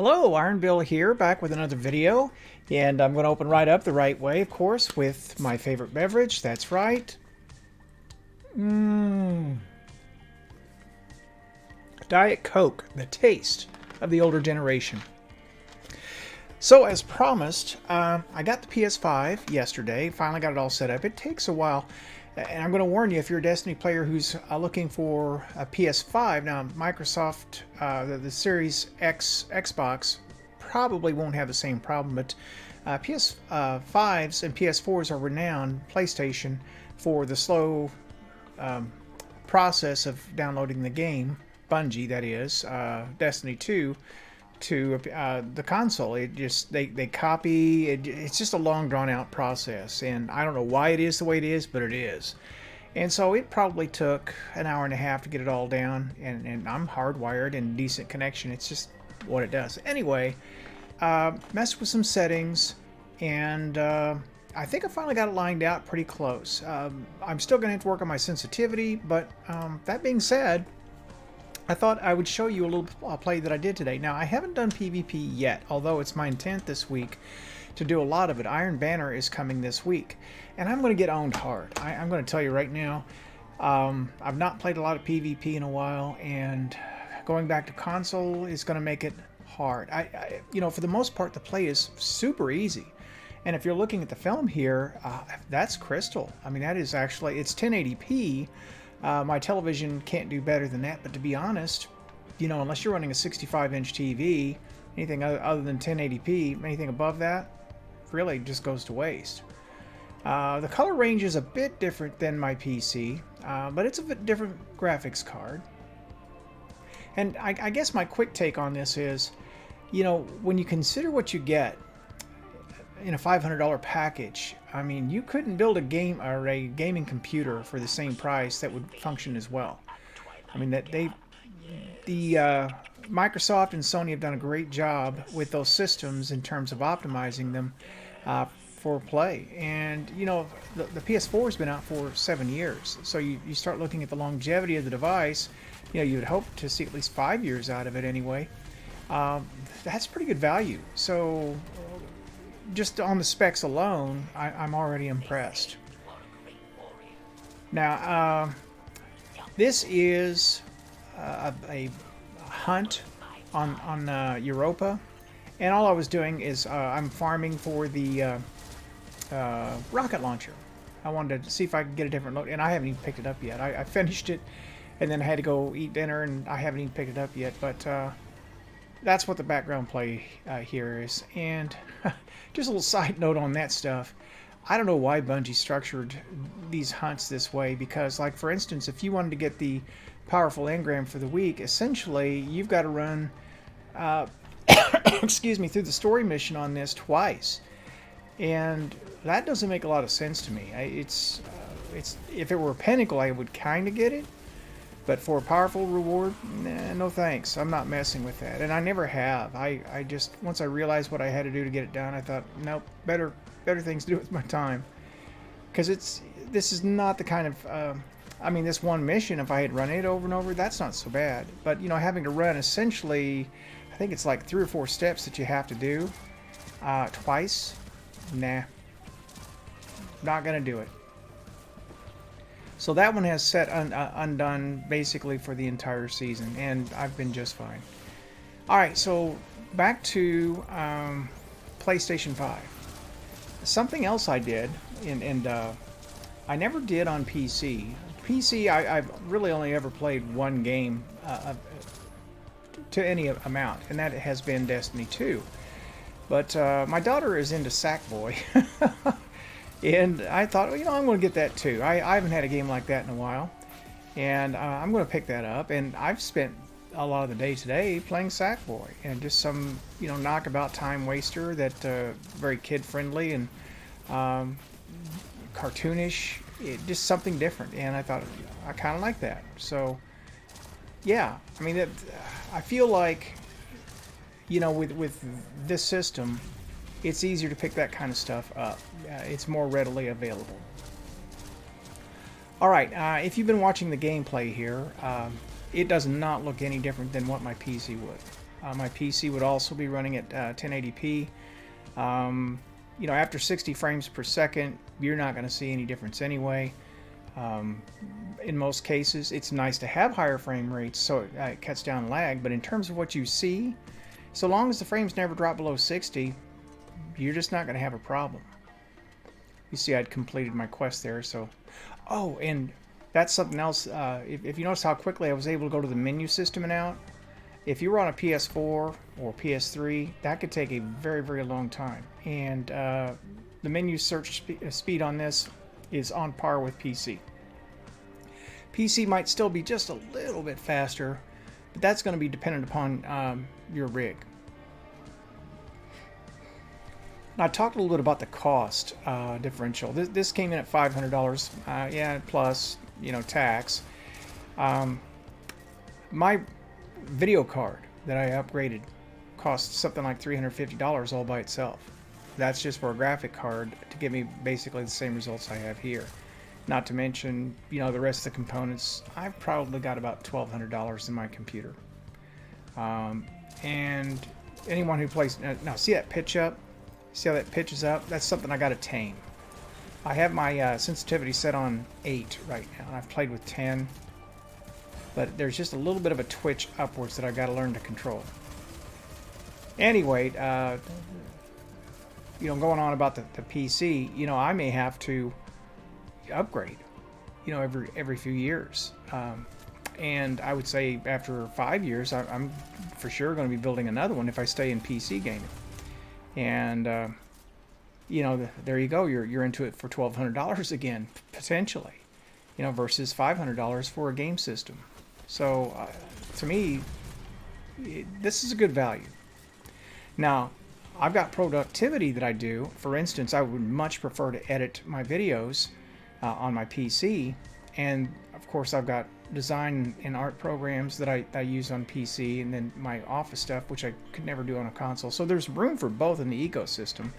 Hello, Iron Bill here, back with another video, and I'm going to open right up the right way, of course, with my favorite beverage. That's right. Diet Coke, the taste of the older generation. So, as promised, I got the PS5 yesterday, finally got it all set up. It takes a while, and I'm going to warn you, if you're a Destiny player who's looking for a PS5, now Microsoft, the Series X Xbox probably won't have the same problem, but PS5s and PS4s are renowned, PlayStation, for the slow process of downloading the game, Bungie that is, Destiny 2, to the console. It just they copy it. It's just a long drawn out process, and I don't know why it is the way it is, but it is. And so it probably took an hour and a half to get it all down, and I'm hardwired and decent connection. It's just what it does. Anyway, messed with some settings, and I think I finally got it lined out pretty close. I'm still going to have to work on my sensitivity, but that being said, I thought I would show you a little play that I did today. Now, I haven't done PvP yet, although it's my intent this week to do a lot of it. Iron Banner is coming this week, and I'm going to get owned hard. I'm going to tell you right now, I've not played a lot of PvP in a while, and going back to console is going to make it hard. You know, for the most part, the play is super easy. And if you're looking at the film here, that's crystal. I mean, that is actually, it's 1080p. My television can't do better than that, but to be honest, you know, unless you're running a 65-inch TV, anything other than 1080p, anything above that, really just goes to waste. The color range is a bit different than my PC, but it's a bit different graphics card. And I guess my quick take on this is, you know, when you consider what you get in a $500 package, I mean, you couldn't build a game or a gaming computer for the same price that would function as well. I mean, Microsoft and Sony have done a great job with those systems in terms of optimizing them for play. And you know, the PS4 has been out for 7 years, so you start looking at the longevity of the device. You know, you would hope to see at least 5 years out of it anyway. That's pretty good value. So just on the specs alone, I'm already impressed. Now, this is a hunt on Europa, and all I was doing is I'm farming for the rocket launcher. I wanted to see if I could get a different load, and I haven't even picked it up yet. I finished it, and then I had to go eat dinner, and I haven't even picked it up yet, but that's what the background play here is. And just a little side note on that stuff. I don't know why Bungie structured these hunts this way, because, like, for instance, if you wanted to get the powerful engram for the week, essentially you've got to run excuse me, through the story mission on this twice, and that doesn't make a lot of sense to me. It's if it were a Pinnacle, I would kind of get it. But for a powerful reward, nah, no thanks. I'm not messing with that, and I never have. I just, once I realized what I had to do to get it done, I thought, nope, better things to do with my time. Because this is not the kind of, I mean, this one mission, if I had run it over and over, that's not so bad. But, you know, having to run essentially, I think it's like 3 or 4 steps that you have to do twice, nah, not gonna do it. So that one has set undone basically for the entire season, and I've been just fine. Alright, so back to PlayStation 5. Something else I did, and I never did on PC. PC, I've really only ever played one game to any amount, and that has been Destiny 2. But my daughter is into Sackboy. And I thought, well, you know, I'm going to get that too. I haven't had a game like that in a while. And I'm going to pick that up. And I've spent a lot of the day today playing Sackboy. And just some, you know, knockabout time waster that very kid-friendly and cartoonish. Just something different. And I thought, I kind of like that. So, yeah. I mean, I feel like, you know, with this system, it's easier to pick that kind of stuff up. It's more readily available. Alright, if you've been watching the gameplay here, it does not look any different than what my PC would. My PC would also be running at 1080p. You know, after 60 frames per second, you're not going to see any difference anyway. In most cases, it's nice to have higher frame rates so it cuts down lag, but in terms of what you see, so long as the frames never drop below 60, you're just not going to have a problem. You see, I'd completed my quest there, so... Oh, and that's something else. If you notice how quickly I was able to go to the menu system and out, if you were on a PS4 or PS3, that could take a very, very long time. And the menu search speed on this is on par with PC. PC might still be just a little bit faster, but that's going to be dependent upon your rig. Now, I talked a little bit about the cost differential. This came in at $500, yeah, plus, you know, tax. My video card that I upgraded cost something like $350 all by itself. That's just for a graphic card to give me basically the same results I have here. Not to mention, you know, the rest of the components. I've probably got about $1,200 in my computer. And anyone who plays... Now, see that pitch up? See how that pitches up? That's something I got to tame. I have my sensitivity set on 8 right now, and I've played with 10. But there's just a little bit of a twitch upwards that I've got to learn to control. Anyway, you know, going on about the PC, you know, I may have to upgrade, you know, every few years. And I would say after 5 years, I'm for sure going to be building another one if I stay in PC gaming. And, you know, there you go. You're into it for $1,200 again, potentially, you know, versus $500 for a game system. So, to me, this is a good value. Now, I've got productivity that I do. For instance, I would much prefer to edit my videos on my PC. And, of course, I've got design and art programs that I use on PC, and then my office stuff, which I could never do on a console. So there's room for both in the ecosystem.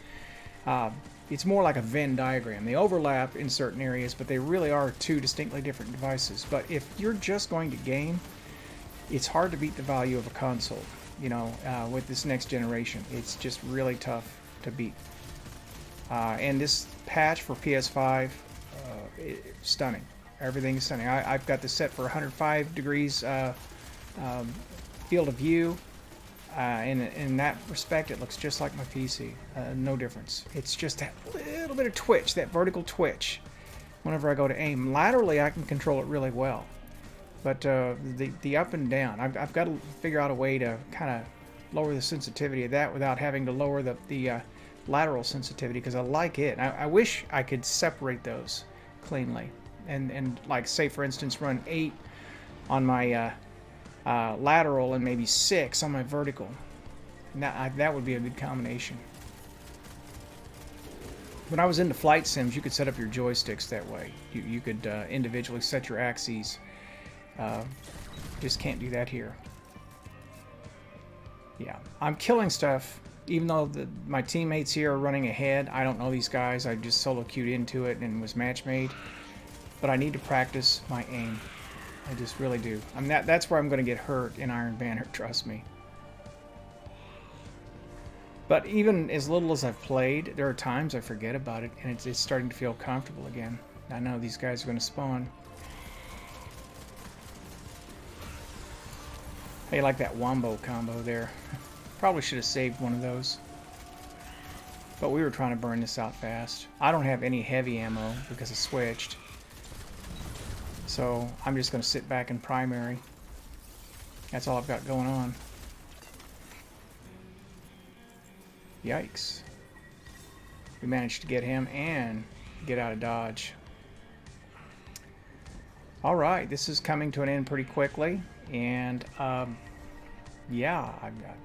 It's more like a Venn diagram. They overlap in certain areas, but they really are two distinctly different devices. But if you're just going to game, it's hard to beat the value of a console. You know, with this next generation, it's just really tough to beat. And this patch for PS5, stunning. Everything's stunning. I've got this set for 105 degrees field of view. In that respect, it looks just like my PC. No difference. It's just that little bit of twitch, that vertical twitch, whenever I go to aim. Laterally, I can control it really well. But the up and down, I've got to figure out a way to kind of lower the sensitivity of that without having to lower the lateral sensitivity, because I like it. I wish I could separate those cleanly. And like, say, for instance, run 8 on my lateral and maybe 6 on my vertical. That would be a good combination. When I was into flight sims, you could set up your joysticks that way. You could individually set your axes. Just can't do that here. Yeah, I'm killing stuff, even though my teammates here are running ahead. I don't know these guys. I just solo queued into it and was match made. But I need to practice my aim. I just really do. That's where I'm going to get hurt in Iron Banner, trust me. But even as little as I've played, there are times I forget about it, and it's starting to feel comfortable again. I know these guys are going to spawn. Hey, like that wombo combo there. Probably should have saved one of those. But we were trying to burn this out fast. I don't have any heavy ammo because I switched. So I'm just going to sit back in primary. That's all I've got going on. Yikes. We managed to get him and get out of dodge. Alright, this is coming to an end pretty quickly. And, yeah,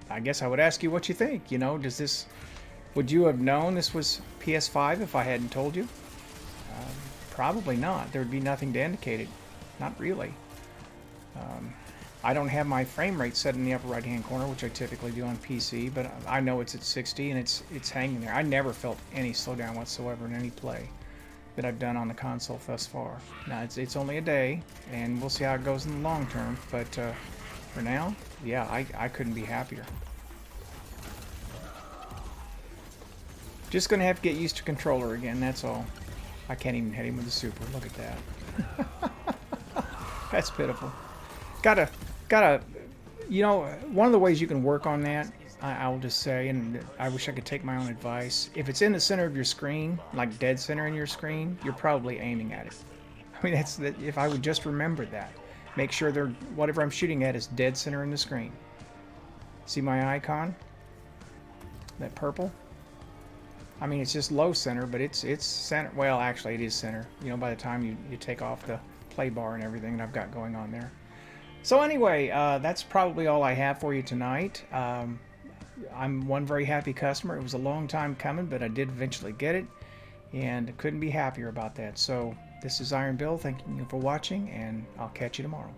I guess I would ask you what you think. You know, would you have known this was PS5 if I hadn't told you? Probably not. There would be nothing to indicate it. Not really. I don't have my frame rate set in the upper right hand corner, which I typically do on PC, but I know it's at 60 and it's hanging there. I never felt any slowdown whatsoever in any play that I've done on the console thus far. Now it's only a day, and we'll see how it goes in the long term, but For now, yeah, I couldn't be happier. Just gonna have to get used to controller again, that's all. I can't even hit him with the super. Look at that. That's pitiful. Gotta, you know, one of the ways you can work on that, I'll just say, and I wish I could take my own advice. If it's in the center of your screen, like dead center in your screen, you're probably aiming at it. I mean, that's that. If I would just remember that, make sure they're whatever I'm shooting at is dead center in the screen. See my icon? That purple? I mean, it's just low center, but it's center. Well, actually, it is center. You know, by the time you take off the play bar and everything that I've got going on there. So anyway, that's probably all I have for you tonight. I'm one very happy customer. It was a long time coming, but I did eventually get it, and couldn't be happier about that. So this is Iron Bill. Thank you for watching, and I'll catch you tomorrow.